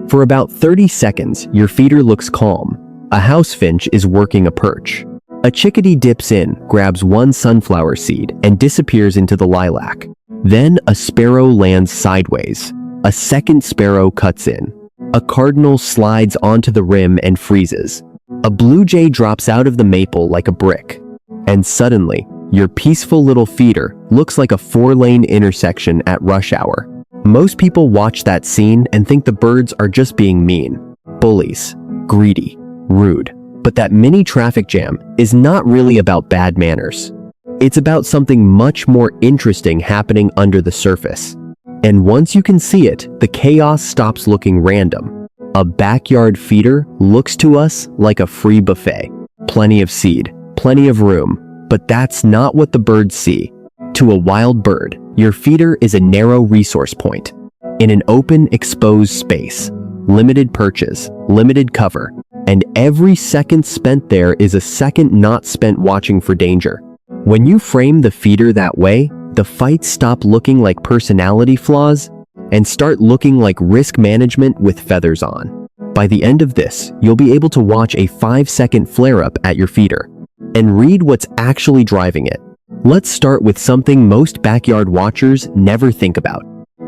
For about 30 seconds, your feeder looks calm. A house finch is working a perch. A chickadee dips in, grabs one sunflower seed, and disappears into the lilac. Then a sparrow lands sideways. A second sparrow cuts in. A cardinal slides onto the rim and freezes. A blue jay drops out of the maple like a brick. And suddenly, your peaceful little feeder looks like a 4-lane intersection at rush hour. Most people watch that scene and think the birds are just being mean, bullies, greedy, rude. But that mini traffic jam is not really about bad manners. It's about something much more interesting happening under the surface. And once you can see it, the chaos stops looking random. A backyard feeder looks to us like a free buffet. Plenty of seed, plenty of room, but that's not what the birds see. To a wild bird, your feeder is a narrow resource point. In an open, exposed space, limited perches, limited cover, and every second spent there is a second not spent watching for danger. When you frame the feeder that way, the fights stop looking like personality flaws and start looking like risk management with feathers on. By the end of this, you'll be able to watch a 5-second flare-up at your feeder and read what's actually driving it. Let's start with something most backyard watchers never think about.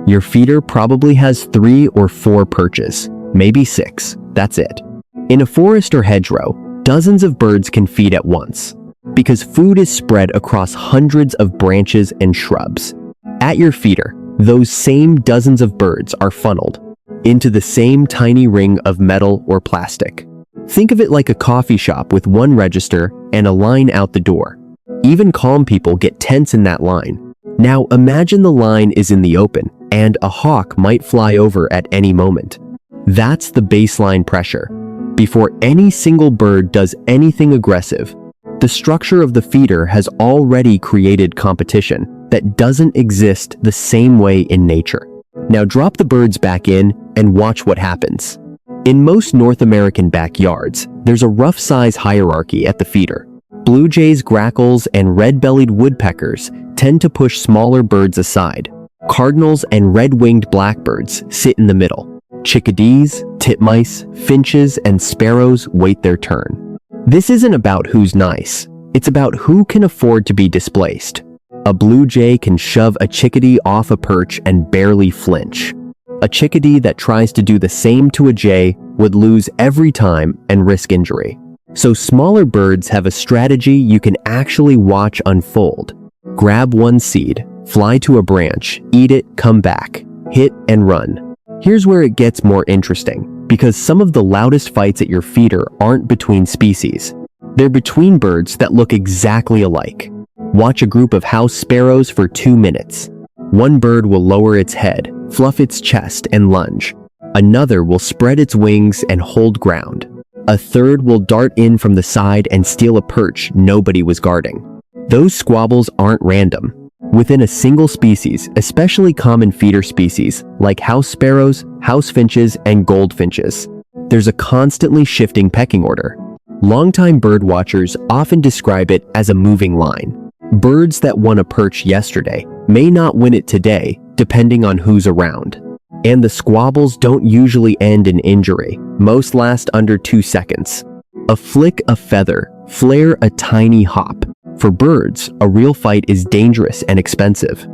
Your feeder probably has 3 or 4 perches, maybe 6, that's it. In a forest or hedgerow, dozens of birds can feed at once, because food is spread across hundreds of branches and shrubs. At your feeder, those same dozens of birds are funneled into the same tiny ring of metal or plastic. Think of it like a coffee shop with one register and a line out the door. Even calm people get tense in that line. Now imagine the line is in the open, and a hawk might fly over at any moment. That's the baseline pressure. Before any single bird does anything aggressive, the structure of the feeder has already created competition that doesn't exist the same way in nature. Now drop the birds back in and watch what happens. In most North American backyards, there's a rough size hierarchy at the feeder. Blue jays, grackles, and red-bellied woodpeckers tend to push smaller birds aside. Cardinals and red-winged blackbirds sit in the middle. Chickadees, titmice, finches, and sparrows wait their turn. This isn't about who's nice. It's about who can afford to be displaced. A blue jay can shove a chickadee off a perch and barely flinch. A chickadee that tries to do the same to a jay would lose every time and risk injury. So smaller birds have a strategy you can actually watch unfold. Grab one seed, fly to a branch, eat it, come back, hit and run. Here's where it gets more interesting, because some of the loudest fights at your feeder aren't between species. They're between birds that look exactly alike. Watch a group of house sparrows for 2 minutes. One bird will lower its head, fluff its chest, and lunge. Another will spread its wings and hold ground. A third will dart in from the side and steal a perch nobody was guarding. Those squabbles aren't random. Within a single species, especially common feeder species like house sparrows, house finches, and goldfinches, there's a constantly shifting pecking order. Longtime bird watchers often describe it as a moving line. Birds that won a perch yesterday may not win it today, depending on who's around. And the squabbles don't usually end in injury. Most last under 2 seconds. A flick of feather, flare a tiny hop. For birds, a real fight is dangerous and expensive.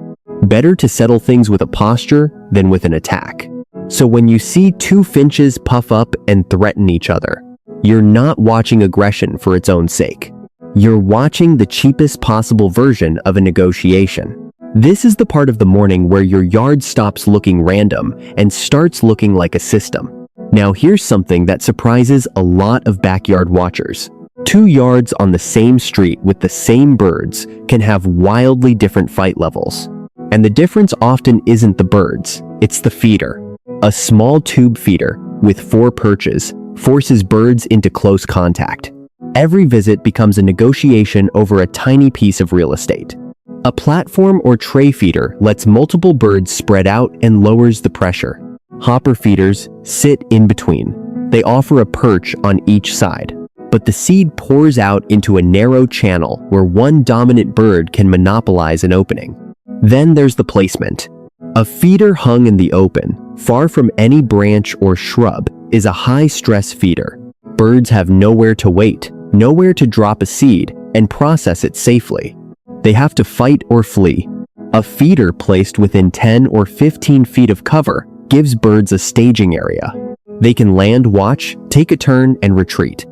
Better to settle things with a posture than with an attack. So when you see 2 finches puff up and threaten each other, you're not watching aggression for its own sake. You're watching the cheapest possible version of a negotiation. This is the part of the morning where your yard stops looking random and starts looking like a system. Now here's something that surprises a lot of backyard watchers. 2 yards on the same street with the same birds can have wildly different fight levels. And the difference often isn't the birds, it's the feeder. A small tube feeder with 4 perches forces birds into close contact. Every visit becomes a negotiation over a tiny piece of real estate. A platform or tray feeder lets multiple birds spread out and lowers the pressure. Hopper feeders sit in between. They offer a perch on each side. But the seed pours out into a narrow channel where one dominant bird can monopolize an opening. Then there's the placement. A feeder hung in the open, far from any branch or shrub, is a high-stress feeder. Birds have nowhere to wait, nowhere to drop a seed, and process it safely. They have to fight or flee. A feeder placed within 10 or 15 feet of cover gives birds a staging area. They can land, watch, take a turn, and retreat.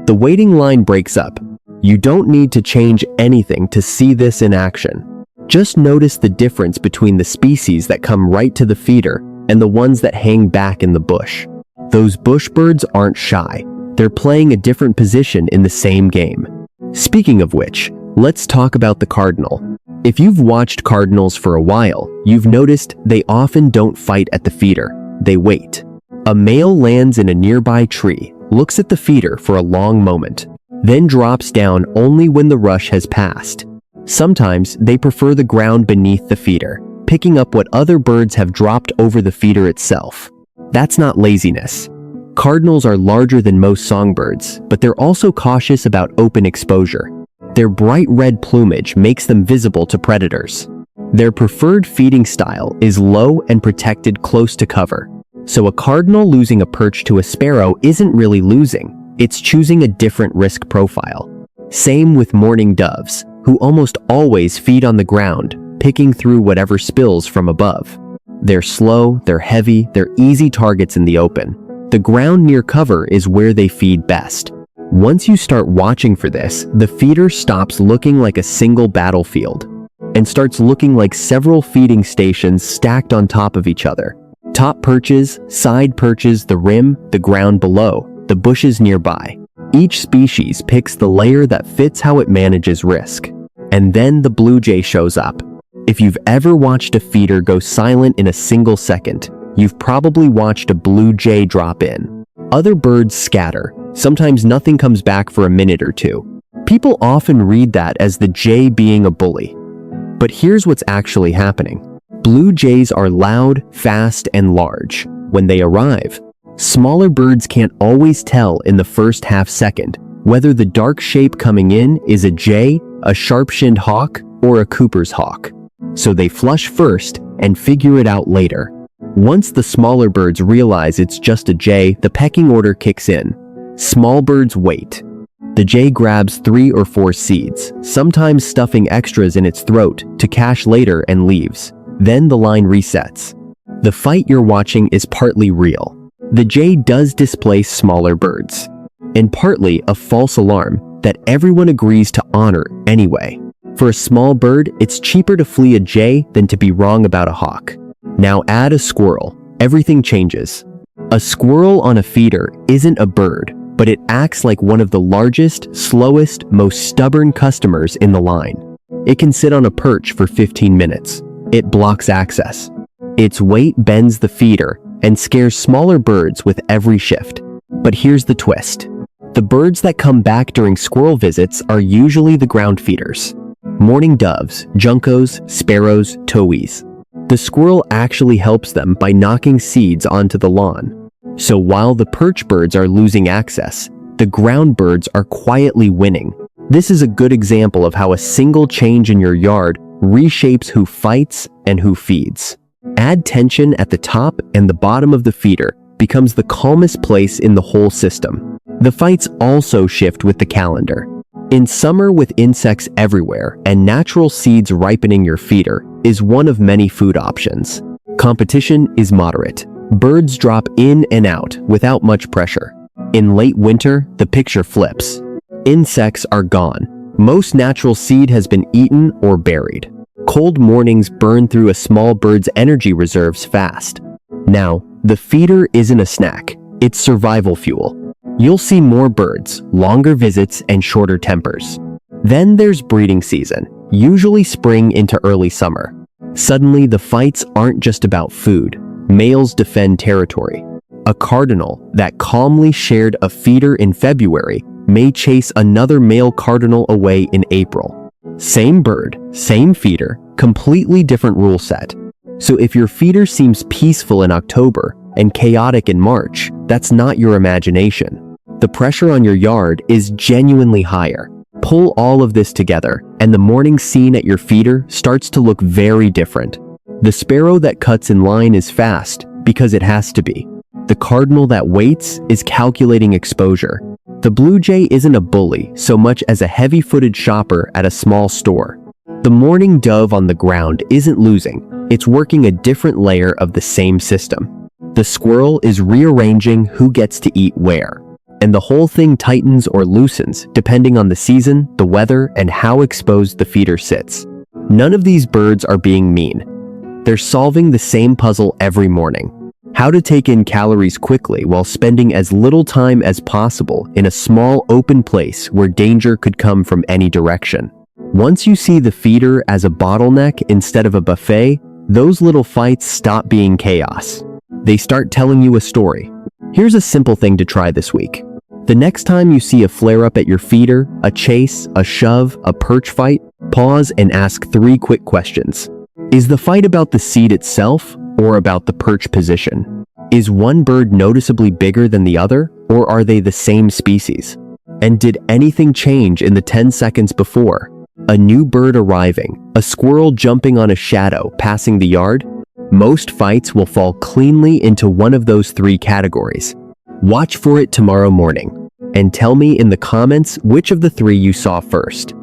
The waiting line breaks up. You don't need to change anything to see this in action. Just notice the difference between the species that come right to the feeder and the ones that hang back in the bush. Those bush birds aren't shy. They're playing a different position in the same game. Speaking of which, let's talk about the cardinal. If you've watched cardinals for a while, you've noticed they often don't fight at the feeder. They wait. A male lands in a nearby tree, looks at the feeder for a long moment, then drops down only when the rush has passed. Sometimes they prefer the ground beneath the feeder, picking up what other birds have dropped over the feeder itself. That's not laziness. Cardinals are larger than most songbirds, but they're also cautious about open exposure. Their bright red plumage makes them visible to predators. Their preferred feeding style is low and protected close to cover. So a cardinal losing a perch to a sparrow isn't really losing. It's choosing a different risk profile. Same with mourning doves, who almost always feed on the ground, picking through whatever spills from above. They're slow, they're heavy, they're easy targets in the open. The ground near cover is where they feed best. Once you start watching for this, the feeder stops looking like a single battlefield and starts looking like several feeding stations stacked on top of each other. Top perches, side perches, the rim, the ground below, the bushes nearby. Each species picks the layer that fits how it manages risk. And then the blue jay shows up. If you've ever watched a feeder go silent in a single second, you've probably watched a blue jay drop in. Other birds scatter. Sometimes nothing comes back for a minute or two. People often read that as the jay being a bully. But here's what's actually happening. Blue jays are loud, fast, and large. When they arrive, smaller birds can't always tell in the first half second whether the dark shape coming in is a jay, a sharp-shinned hawk, or a Cooper's hawk. So they flush first and figure it out later. Once the smaller birds realize it's just a jay, the pecking order kicks in. Small birds wait. The jay grabs 3 or 4 seeds, sometimes stuffing extras in its throat to cache later, and leaves. Then the line resets. The fight you're watching is partly real. The jay does displace smaller birds, and partly a false alarm that everyone agrees to honor anyway. For a small bird, it's cheaper to flee a jay than to be wrong about a hawk. Now add a squirrel. Everything changes. A squirrel on a feeder isn't a bird, but it acts like one of the largest, slowest, most stubborn customers in the line. It can sit on a perch for 15 minutes. It blocks access. Its weight bends the feeder and scares smaller birds with every shift. But here's the twist. The birds that come back during squirrel visits are usually the ground feeders. Mourning doves, juncos, sparrows, towhees. The squirrel actually helps them by knocking seeds onto the lawn. So while the perch birds are losing access, the ground birds are quietly winning. This is a good example of how a single change in your yard reshapes who fights and who feeds. Add tension at the top, and the bottom of the feeder becomes the calmest place in the whole system. The fights also shift with the calendar. In summer, with insects everywhere and natural seeds ripening, your feeder is one of many food options. Competition is moderate. Birds drop in and out without much pressure. In late winter, the picture flips. Insects are gone. Most natural seed has been eaten or buried. Cold mornings burn through a small bird's energy reserves fast. Now, the feeder isn't a snack. It's survival fuel. You'll see more birds, longer visits, and shorter tempers. Then there's breeding season, usually spring into early summer. Suddenly, the fights aren't just about food. Males defend territory. A cardinal that calmly shared a feeder in February may chase another male cardinal away in April. Same bird, same feeder, completely different rule set. So if your feeder seems peaceful in October and chaotic in March, that's not your imagination. The pressure on your yard is genuinely higher. Pull all of this together, and the morning scene at your feeder starts to look very different. The sparrow that cuts in line is fast because it has to be. The cardinal that waits is calculating exposure. The blue jay isn't a bully so much as a heavy-footed shopper at a small store. The mourning dove on the ground isn't losing, it's working a different layer of the same system. The squirrel is rearranging who gets to eat where. And the whole thing tightens or loosens depending on the season, the weather, and how exposed the feeder sits. None of these birds are being mean. They're solving the same puzzle every morning. How to take in calories quickly while spending as little time as possible in a small open place where danger could come from any direction. Once you see the feeder as a bottleneck instead of a buffet, those little fights stop being chaos. They start telling you a story. Here's a simple thing to try this week. The next time you see a flare-up at your feeder, a chase, a shove, a perch fight, pause and ask 3 quick questions. Is the fight about the seed itself or about the perch position? Is one bird noticeably bigger than the other, or are they the same species? And did anything change in the 10 seconds before? A new bird arriving, a squirrel jumping on a shadow passing the yard? Most fights will fall cleanly into one of those 3 categories. Watch for it tomorrow morning, and tell me in the comments which of the 3 you saw first.